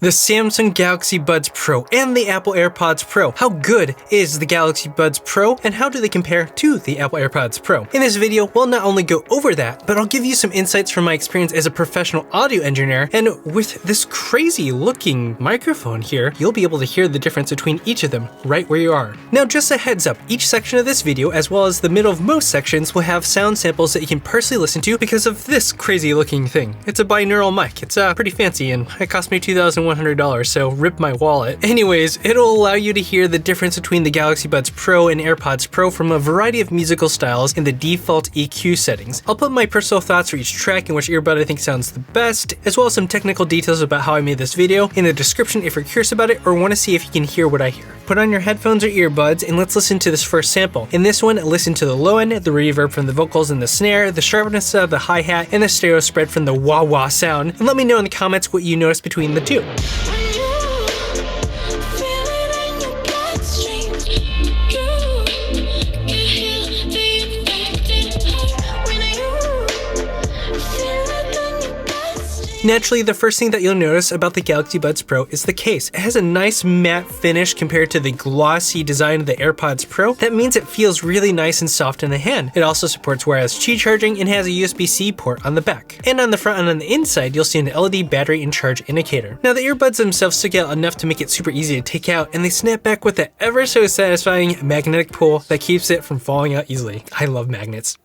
The Samsung Galaxy Buds Pro and the Apple AirPods Pro. How good is the Galaxy Buds Pro and how do they compare to the Apple AirPods Pro? In this video, we'll not only go over that, but I'll give you some insights from my experience as a professional audio engineer, and with this crazy looking microphone here, you'll be able to hear the difference between each of them right where you are. Now just a heads up, each section of this video, as well as the middle of most sections, will have sound samples that you can personally listen to because of this crazy looking thing. It's a binaural mic. It's pretty fancy and it cost me $2,100, so rip my wallet. Anyways, it'll allow you to hear the difference between the Galaxy Buds Pro and AirPods Pro from a variety of musical styles in the default EQ settings. I'll put my personal thoughts for each track and which earbud I think sounds the best, as well as some technical details about how I made this video in the description if you're curious about it or want to see if you can hear what I hear. Put on your headphones or earbuds and let's listen to this first sample. In this one, listen to the low end, the reverb from the vocals and the snare, the sharpness of the hi-hat, and the stereo spread from the wah-wah sound, and let me know in the comments what you noticed between the two. Naturally, the first thing that you'll notice about the Galaxy Buds Pro is the case. It has a nice matte finish compared to the glossy design of the AirPods Pro. That means it feels really nice and soft in the hand. It also supports wireless Qi charging and has a USB-C port on the back. And on the front and on the inside, you'll see an LED battery and charge indicator. Now the earbuds themselves stick out enough to make it super easy to take out, and they snap back with an ever so satisfying magnetic pull that keeps it from falling out easily. I love magnets.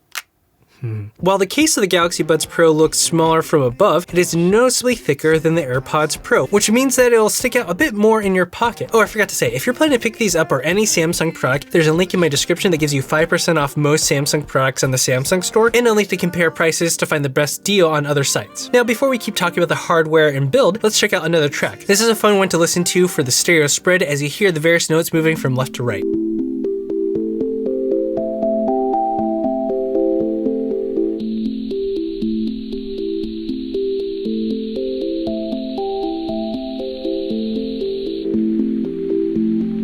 While the case of the Galaxy Buds Pro looks smaller from above, it is noticeably thicker than the AirPods Pro, which means that it'll stick out a bit more in your pocket. Oh, I forgot to say, if you're planning to pick these up or any Samsung product, there's a link in my description that gives you 5% off most Samsung products on the Samsung store, and a link to compare prices to find the best deal on other sites. Now, before we keep talking about the hardware and build, let's check out another track. This is a fun one to listen to for the stereo spread as you hear the various notes moving from left to right.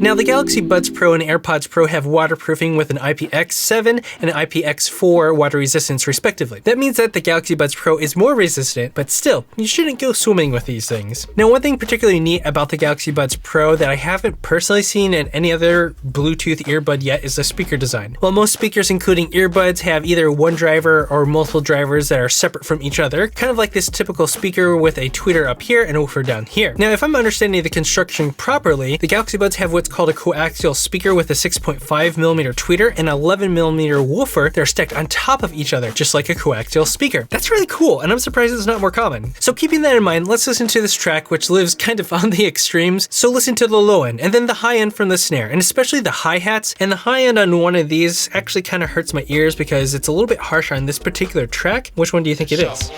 Now the Galaxy Buds Pro and AirPods Pro have waterproofing with an IPX7 and an IPX4 water resistance respectively. That means that the Galaxy Buds Pro is more resistant, but still, you shouldn't go swimming with these things. Now one thing particularly neat about the Galaxy Buds Pro that I haven't personally seen in any other Bluetooth earbud yet is the speaker design. While most speakers including earbuds have either one driver or multiple drivers that are separate from each other, kind of like this typical speaker with a tweeter up here and a woofer down here. Now if I'm understanding the construction properly, the Galaxy Buds have what's called a coaxial speaker with a 6.5mm tweeter and 11mm woofer that are stacked on top of each other, just like a coaxial speaker. That's really cool, and I'm surprised it's not more common. So keeping that in mind, let's listen to this track, which lives kind of on the extremes. So listen to the low end, and then the high end from the snare, and especially the hi-hats. And the high end on one of these actually kind of hurts my ears because it's a little bit harsher on this particular track. Which one do you think it is?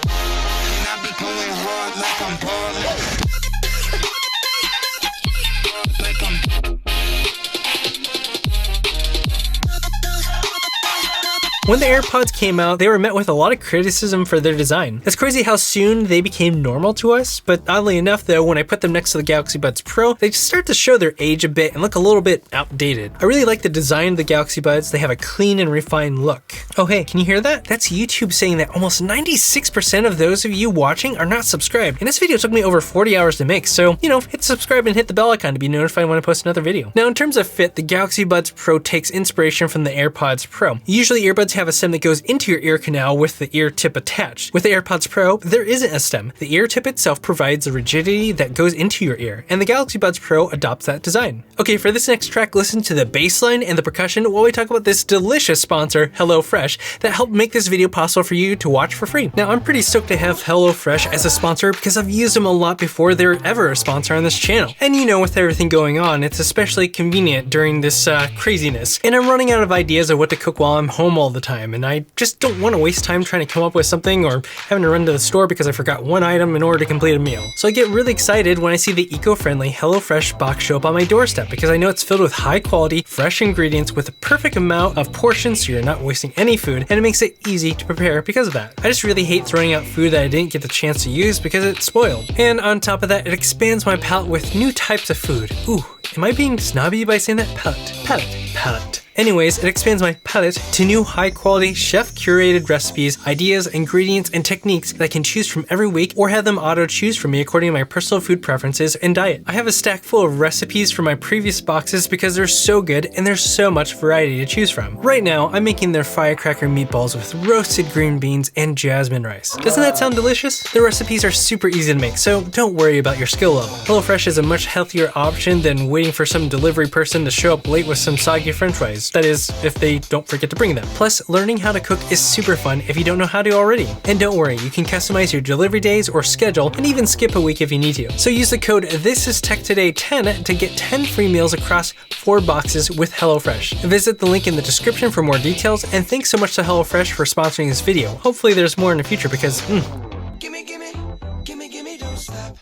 When the AirPods came out, they were met with a lot of criticism for their design. It's crazy how soon they became normal to us, but oddly enough though, when I put them next to the Galaxy Buds Pro, they just start to show their age a bit and look a little bit outdated. I really like the design of the Galaxy Buds. They have a clean and refined look. Oh hey, can you hear that? That's YouTube saying that almost 96% of those of you watching are not subscribed. And this video took me over 40 hours to make, so, you know, hit subscribe and hit the bell icon to be notified when I post another video. Now in terms of fit, the Galaxy Buds Pro takes inspiration from the AirPods Pro. Usually earbuds have a stem that goes into your ear canal with the ear tip attached. With the AirPods Pro, there isn't a stem. The ear tip itself provides the rigidity that goes into your ear, and the Galaxy Buds Pro adopts that design. Okay, for this next track, listen to the bass line and the percussion while we talk about this delicious sponsor, HelloFresh, that helped make this video possible for you to watch for free. Now, I'm pretty stoked to have HelloFresh as a sponsor because I've used them a lot before they were ever a sponsor on this channel. And you know, with everything going on, it's especially convenient during this craziness. And I'm running out of ideas of what to cook while I'm home all the time, and I just don't want to waste time trying to come up with something or having to run to the store because I forgot one item in order to complete a meal. So I get really excited when I see the eco-friendly HelloFresh box show up on my doorstep because I know it's filled with high quality, fresh ingredients with a perfect amount of portions so you're not wasting any food, and it makes it easy to prepare because of that. I just really hate throwing out food that I didn't get the chance to use because it's spoiled. And on top of that, it expands my palate with new types of food. Ooh, am I being snobby by saying that? Palate. Anyways, it expands my palette to new high-quality, chef-curated recipes, ideas, ingredients, and techniques that I can choose from every week or have them auto-choose for me according to my personal food preferences and diet. I have a stack full of recipes from my previous boxes because they're so good and there's so much variety to choose from. Right now, I'm making their firecracker meatballs with roasted green beans and jasmine rice. Doesn't that sound delicious? The recipes are super easy to make, so don't worry about your skill level. HelloFresh is a much healthier option than waiting for some delivery person to show up late with some soggy french fries. That is, if they don't forget to bring them. Plus, learning how to cook is super fun if you don't know how to already. And don't worry, you can customize your delivery days or schedule and even skip a week if you need to. So use the code ThisIsTechToday10 to get 10 free meals across 4 boxes with HelloFresh. Visit the link in the description for more details, and thanks so much to HelloFresh for sponsoring this video. Hopefully there's more in the future because,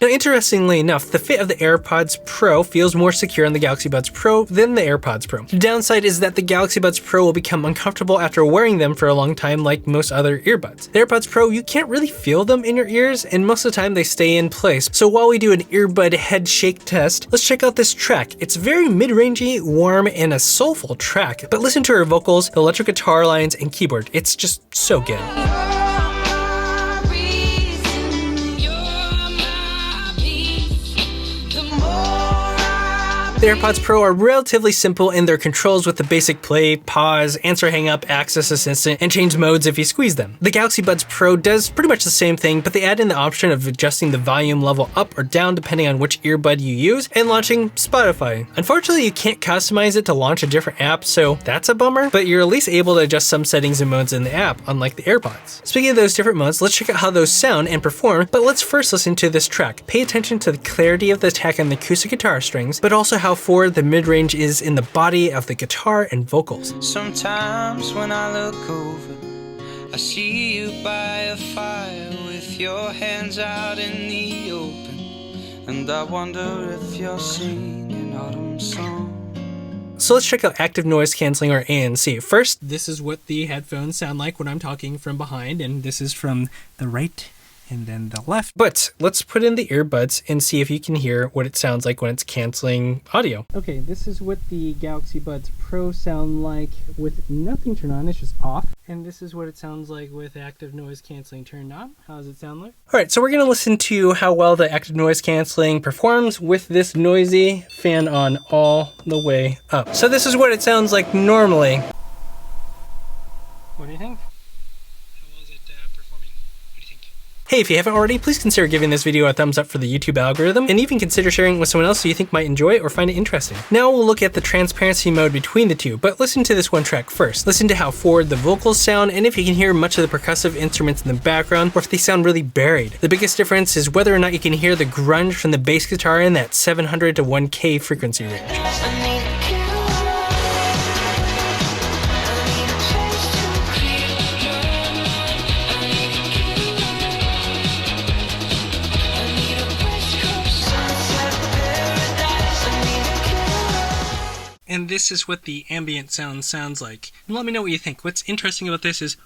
Now, interestingly enough, the fit of the AirPods Pro feels more secure on the Galaxy Buds Pro than the AirPods Pro. The downside is that the Galaxy Buds Pro will become uncomfortable after wearing them for a long time like most other earbuds. The AirPods Pro, you can't really feel them in your ears, and most of the time they stay in place. So while we do an earbud head shake test, let's check out this track. It's very mid-rangey, warm, and a soulful track, but listen to her vocals, the electric guitar lines, and keyboard. It's just so good. The AirPods Pro are relatively simple in their controls with the basic play, pause, answer hang up, access assistant, and change modes if you squeeze them. The Galaxy Buds Pro does pretty much the same thing, but they add in the option of adjusting the volume level up or down depending on which earbud you use, and launching Spotify. Unfortunately, you can't customize it to launch a different app, so that's a bummer, but you're at least able to adjust some settings and modes in the app, unlike the AirPods. Speaking of those different modes, let's check out how those sound and perform, but let's first listen to this track. Pay attention to the clarity of the attack on the acoustic guitar strings, but also how forward the mid-range is in the body of the guitar and vocals. Sometimes when I look over, I see you by a fire with your hands out in the open, and I wonder if you're singing an autumn song. So let's check out active noise canceling, or ANC. First, this is what the headphones sound like when I'm talking from behind, and this is from the right and then the left. But let's put in the earbuds and see if you can hear what it sounds like when it's canceling audio. Okay, this is what the Galaxy Buds Pro sound like with nothing turned on, it's just off. And this is what it sounds like with active noise canceling turned on. How does it sound like? All right, so we're gonna listen to how well the active noise canceling performs with this noisy fan on all the way up. So this is what it sounds like normally. What do you think? Hey, if you haven't already, please consider giving this video a thumbs up for the YouTube algorithm, and even consider sharing it with someone else who you think might enjoy it or find it interesting. Now we'll look at the transparency mode between the two, but listen to this one track first. Listen to how forward the vocals sound, and if you can hear much of the percussive instruments in the background, or if they sound really buried. The biggest difference is whether or not you can hear the grunge from the bass guitar in that 700 to 1K frequency range. And this is what the ambient sound sounds like. And let me know what you think. What's interesting about this is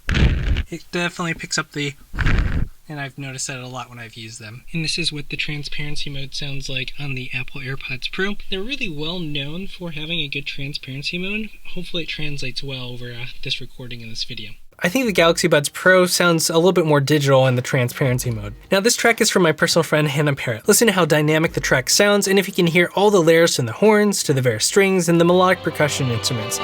it definitely picks up the, and I've noticed that a lot when I've used them. And this is what the transparency mode sounds like on the Apple AirPods Pro. They're really well known for having a good transparency mode. Hopefully it translates well over this recording in this video. I think the Galaxy Buds Pro sounds a little bit more digital in the transparency mode. Now this track is from my personal friend Hannah Parrott. Listen to how dynamic the track sounds, and if you can hear all the layers from the horns to the various strings and the melodic percussion instruments.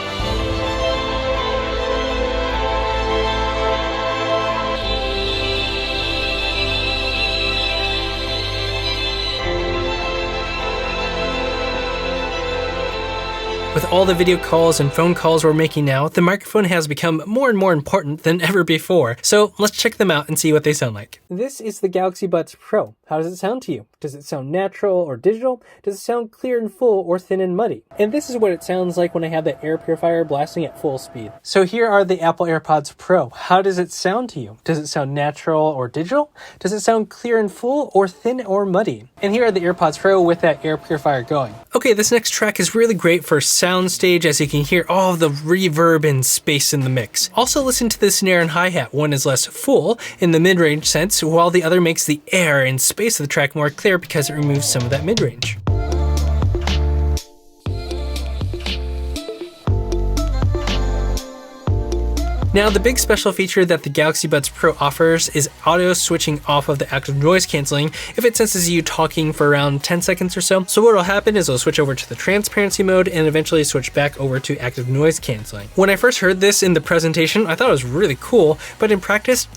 With all the video calls and phone calls we're making now, the microphone has become more and more important than ever before. So let's check them out and see what they sound like. This is the Galaxy Buds Pro. How does it sound to you? Does it sound natural or digital? Does it sound clear and full or thin and muddy? And this is what it sounds like when I have the air purifier blasting at full speed. So here are the Apple AirPods Pro. How does it sound to you? Does it sound natural or digital? Does it sound clear and full or thin or muddy? And here are the AirPods Pro with that air purifier going. Okay, this next track is really great for soundstage, as you can hear all of the reverb and space in the mix. Also listen to the snare and hi-hat. One is less full in the mid-range sense, while the other makes the air and space of the track more clear because it removes some of that mid-range. Now, the big special feature that the Galaxy Buds Pro offers is auto switching off of the active noise canceling if it senses you talking for around 10 seconds or so. So what will happen is it'll switch over to the transparency mode and eventually switch back over to active noise canceling. When I first heard this in the presentation, I thought it was really cool, but in practice,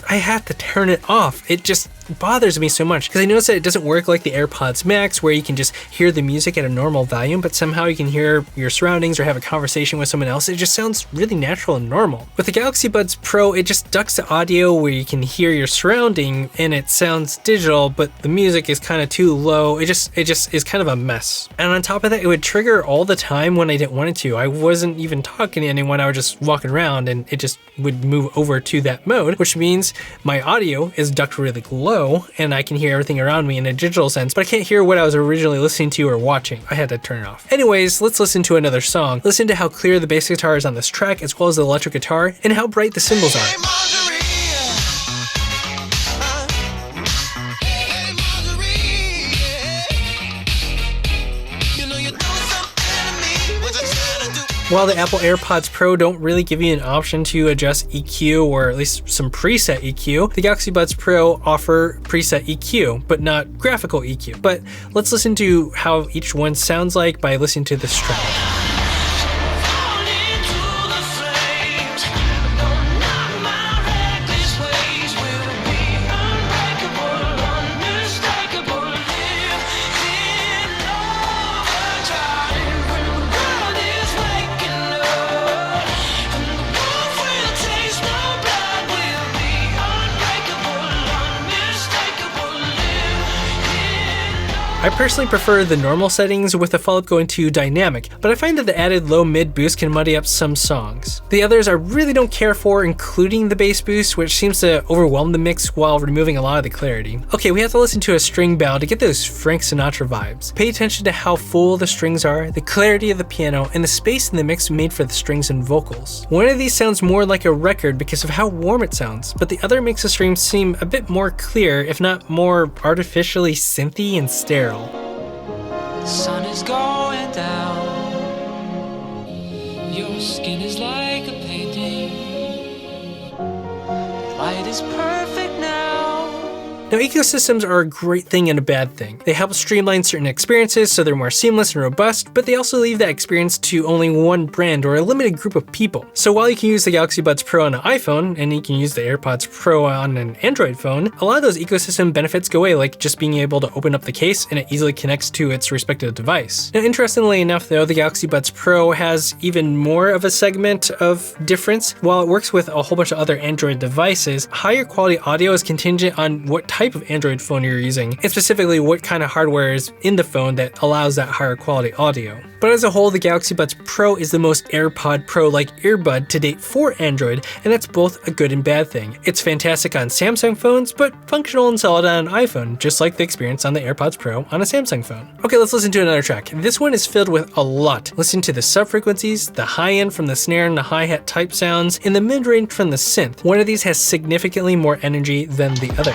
I have to turn it off. It just bothers me so much because I noticed that it doesn't work like the AirPods Max where you can just hear the music at a normal volume, but somehow you can hear your surroundings or have a conversation with someone else. It just sounds really natural and normal. With the Galaxy Buds Pro, it just ducks the audio where you can hear your surrounding and it sounds digital, but the music is kind of too low. It just is kind of a mess. And on top of that, it would trigger all the time when I didn't want it to. I wasn't even talking to anyone, I was just walking around and it just would move over to that mode, which means my audio is ducked really low and I can hear everything around me in a digital sense, but I can't hear what I was originally listening to or watching. I had to turn it off. Anyways, let's listen to another song. Listen to how clear the bass guitar is on this track, as well as the electric guitar, and how bright the cymbals are. Hey, Marjorie. Hey, Marjorie. You know you're doing something to me. What you trying to do? While the Apple AirPods Pro don't really give you an option to adjust EQ or at least some preset EQ, the Galaxy Buds Pro offer preset EQ, but not graphical EQ. But let's listen to how each one sounds like by listening to this track. Fall into the flames. Don't knock my reckless ways. We'll be unbreakable, unmistakable. Live in overdrive when the world is waking up. And the wolf will taste no blood. We'll be unbreakable, unmistakable. Live in I personally prefer the normal settings with the follow-up going to dynamic, but I find that the added low-mid boost can muddy up some songs. The others I really don't care for, including the bass boost, which seems to overwhelm the mix while removing a lot of the clarity. Okay, we have to listen to a string ballad to get those Frank Sinatra vibes. Pay attention to how full the strings are, the clarity of the piano, and the space in the mix made for the strings and vocals. One of these sounds more like a record because of how warm it sounds, but the other makes the streams seem a bit more clear, if not more artificially synthy and sterile. The sun is going down. Your skin is like a painting. Light is perfect now. Now, ecosystems are a great thing and a bad thing. They help streamline certain experiences so they're more seamless and robust, but they also leave that experience to only one brand or a limited group of people. So while you can use the Galaxy Buds Pro on an iPhone, and you can use the AirPods Pro on an Android phone, a lot of those ecosystem benefits go away, like just being able to open up the case and it easily connects to its respective device. Now, interestingly enough though, the Galaxy Buds Pro has even more of a segment of difference. While it works with a whole bunch of other Android devices, higher quality audio is contingent on what type of Android phone you're using, and specifically what kind of hardware is in the phone that allows that higher quality audio. But as a whole, the Galaxy Buds Pro is the most AirPod Pro-like earbud to date for Android, and that's both a good and bad thing. It's fantastic on Samsung phones, but functional and solid on an iPhone, just like the experience on the AirPods Pro on a Samsung phone. Okay, let's listen to another track. This one is filled with a lot. Listen to the sub-frequencies, the high-end from the snare and the hi-hat type sounds, and the mid-range from the synth. One of these has significantly more energy than the other.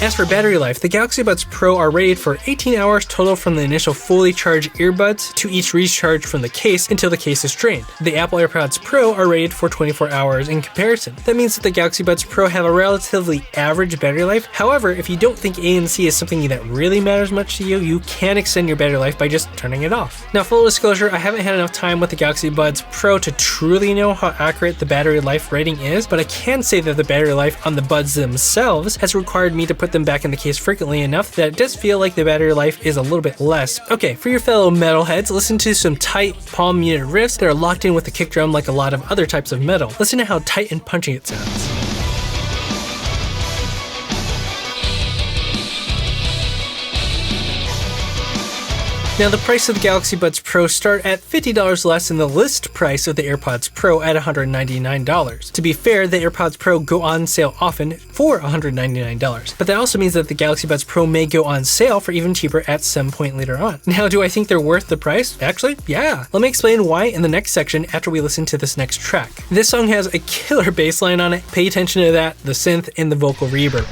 As for battery life, the Galaxy Buds Pro are rated for 18 hours total from the initial fully charged earbuds to each recharge from the case until the case is drained. The Apple AirPods Pro are rated for 24 hours in comparison. That means that the Galaxy Buds Pro have a relatively average battery life. However, if you don't think ANC is something that really matters much to you, you can extend your battery life by just turning it off. Now, full disclosure, I haven't had enough time with the Galaxy Buds Pro to truly know how accurate the battery life rating is, but I can say that the battery life on the buds themselves has required me to put them back in the case frequently enough that it does feel like the battery life is a little bit less. Okay, for your fellow metalheads, listen to some tight palm muted riffs that are locked in with the kick drum like a lot of other types of metal. Listen to how tight and punchy it sounds. Now, the price of the Galaxy Buds Pro start at $50 less than the list price of the AirPods Pro at $199. To be fair, the AirPods Pro go on sale often for $199, but that also means that the Galaxy Buds Pro may go on sale for even cheaper at some point later on. Now, do I think they're worth the price? Actually, yeah. Let me explain why in the next section after we listen to this next track. This song has a killer bass line on it. Pay attention to that, the synth, and the vocal reverb.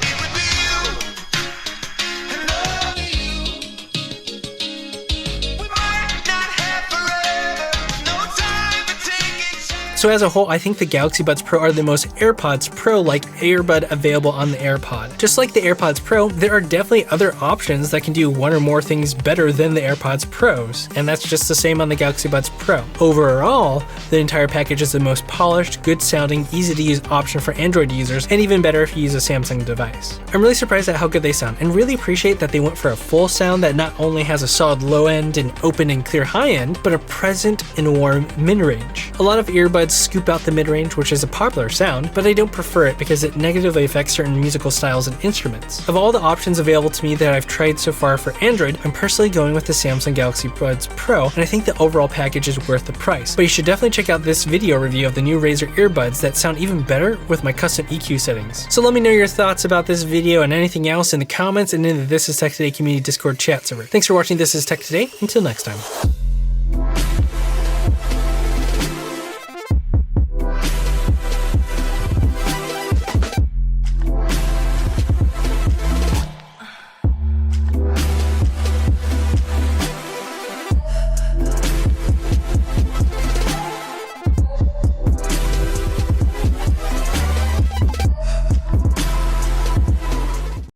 So as a whole, I think the Galaxy Buds Pro are the most AirPods Pro-like earbud available on the AirPod. Just like the AirPods Pro, there are definitely other options that can do one or more things better than the AirPods Pros, and that's just the same on the Galaxy Buds Pro. Overall, the entire package is the most polished, good sounding, easy to use option for Android users, and even better if you use a Samsung device. I'm really surprised at how good they sound, and really appreciate that they went for a full sound that not only has a solid low end and open and clear high end, but a present and warm mid-range. A lot of earbuds scoop out the mid-range, which is a popular sound, but I don't prefer it because it negatively affects certain musical styles and instruments. Of all the options available to me that I've tried so far for Android, I'm personally going with the Samsung Galaxy Buds Pro, and I think the overall package is worth the price. But you should definitely check out this video review of the new Razer earbuds that sound even better with my custom EQ settings. So let me know your thoughts about this video and anything else in the comments and in the This Is Tech Today community Discord chat server. Thanks for watching This Is Tech Today. Until next time.